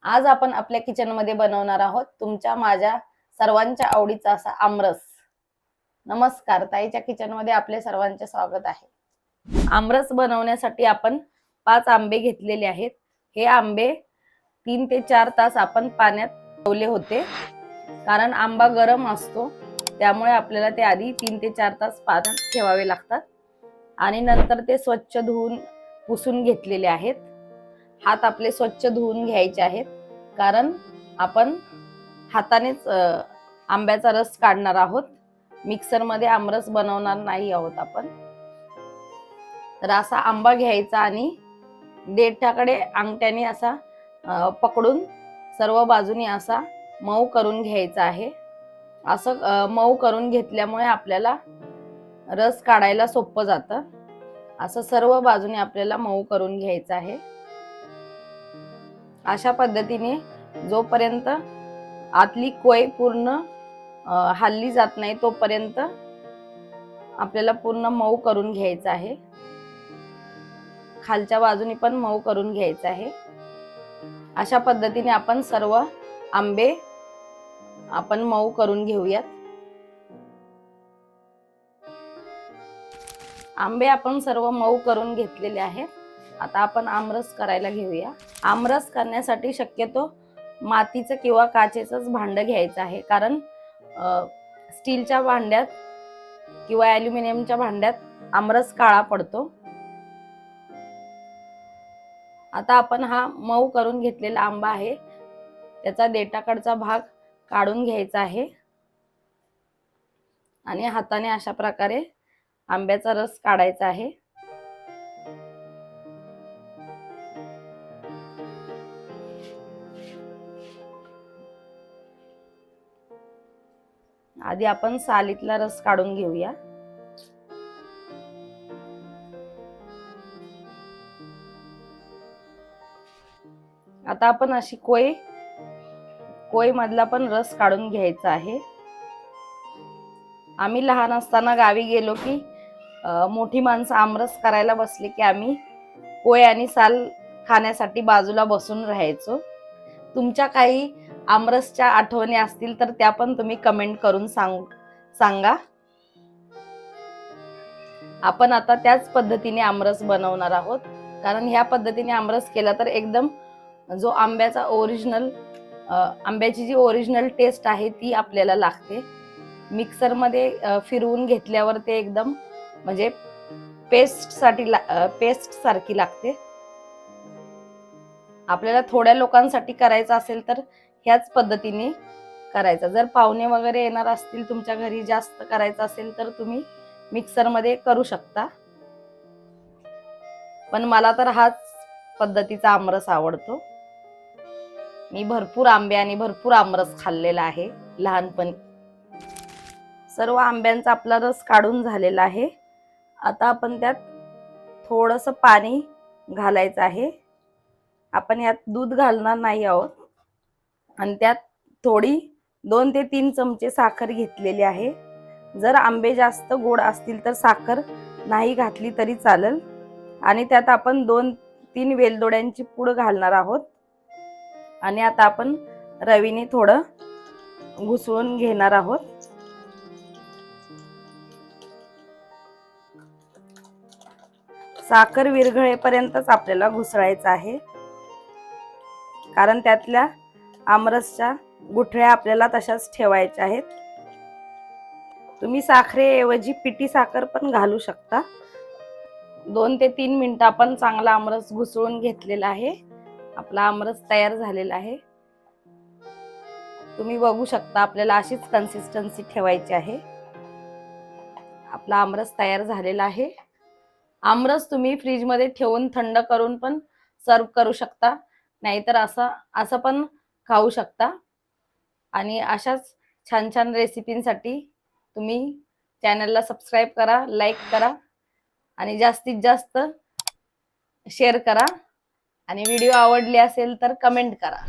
आज आपण आपल्या किचन मध्ये बनवणार आहोत तुमच्या माझ्या सर्वांच्या आवडीचा असा आमरस। नमस्कार, ताईच्या किचन मध्ये आपले सर्वांचे स्वागत आहे। आमरस बनवण्यासाठी आपण 5 आंबे घेतलेले आहेत। हे आंबे 3 ते 4 तास आपण पाण्यात ठेवले होते, कारण आंबा गरम असतो त्यामुळे आपल्याला ते आधी 3 ते 4 तास पाण्यात ठेवावे लागतात आणि नंतर ते स्वच्छ धुवून पुसून घेतलेले आहेत। हात आपले स्वच्छ धुवून घ्यायचे आहेत, कारण आपण हातानेच आंब्याचा रस काढणार आहोत। मिक्सर मध्ये आमरस बनवणार नाही आहोत आपण। तर असा आंबा घ्यायचा आणि देठाकडे अंगठ्याने असा पकडून सर्व बाजूनी असा मऊ करून घ्यायचा आहे। असं मऊ करून घेतल्यामुळे आपल्याला रस काढायला सोपं जातं। असं सर्व बाजूने आपल्याला मऊ करून घ्यायचं आहे। अशा पद्धतीने जोपर्यंत आतली कोय पूर्ण हल्ली जात नाही तोपर्यंत आपल्याला पूर्ण मऊ करून घ्यायचं आहे। खालच्या बाजूने पण मऊ करून घ्यायचं आहे। अशा पद्धतीने आपण सर्व आंबे आपण मऊ करून घेऊयात। आंबे आपण सर्व मऊ करून घेतलेले आहेत। आता आपण आमरस करायला घेऊया। आमरस करण्यासाठी शक्यतो मातीचं किंवा काचेचंच भांडं घ्यायचं आहे, कारण स्टीलच्या भांड्यात किंवा ॲल्युमिनियमच्या भांड्यात आमरस काळा पडतो। आता आपण हा मऊ करून घेतलेला आंबा आहे, त्याचा देठाकडचा भाग काढून घ्यायचा आहे आणि हाताने अशा प्रकारे आंब्याचा रस काढायचा आहे। आधी आपण सालीतला रस काढून घेऊया। आता आपण अशी कोय मधला पण रस काढून घ्यायचा आहे। आम्ही लहान असताना गावी गेलो की मोठी माणसं आमरस करायला बसले की आम्ही कोय आणि साल खाण्यासाठी बाजूला बसून राहायचो। तुमच्या काही आमरसच्या आठवणी असतील तर त्या पण तुम्ही कमेंट करून सांगा। आपण आता त्याच पद्धतीने आमरस बनवणार आहोत, कारण ह्या पद्धतीने आमरस केला तर एकदम जो आंब्याची जी ओरिजिनल टेस्ट आहे ती आपल्याला लागते। मिक्सर मध्ये फिरवून घेतल्यावर ते एकदम म्हणजे पेस्ट सारखी लागते। आपल्याला थोड्या लोकांसाठी करायचं असेल तर ह्याच पद्धतीने करायचं। जर पाहुणे वगैरे येणार असतील तुमच्या घरी, जास्त करायचं असेल तर तुम्ही मिक्सर मध्ये करू शकता, पण मला तर हाच पद्धतीचा आमरस आवडतो। मी भरपूर आंबे आणि भरपूर आमरस खाल्लेला आहे लहानपणी। सर्व आंब्यांचा आपला रस काढून झालेला आहे। आता आपण त्यात थोडंसं पाणी घालायचं आहे। आपण यात दूध घालणार नाही आहोत आणि त्यात थोडी 2 ते 3 चमचे साखर घेतलेली आहे। जर आंबे जास्त गोड असतील तर साखर नाही घातली तरी चालेल। आणि त्यात आपण 2-3 वेलदोड्यांची पूड घालणार आहोत आणि आता आपण रवीने थोडं घुसळून घेणार आहोत। साखर विरघळेपर्यंतच आपल्याला घुसळायचं आहे, कारण त्यातल्या आमरसच्या गुठळ्या आपल्याला तशाच ठेवायच्या आहेत। तुम्ही साखरेऐवजी पिठी साखर पण घालू शकता। 2 ते 3 मिनिटं आपण चांगला आमरस घुसळून घेतलेला आहे। आपला आमरस तयार झालेला आहे। तुम्ही बघू शकता, आपल्याला अशीच कन्सिस्टन्सी ठेवायची आहे। आपला आमरस तयार झालेला आहे। आमरस तुम्ही फ्रीज मध्ये ठेवून थंड करून पण सर्व करू शकता, नाहीतर असं पण खाऊ शकता। आणि अशाच छान छान रेसिपींसाठी तुम्ही चॅनलला सबस्क्राइब करा, लाईक करा आणि जास्तीत जास्त शेअर करा, आणि व्हिडिओ आवडले असेल तर कमेंट करा।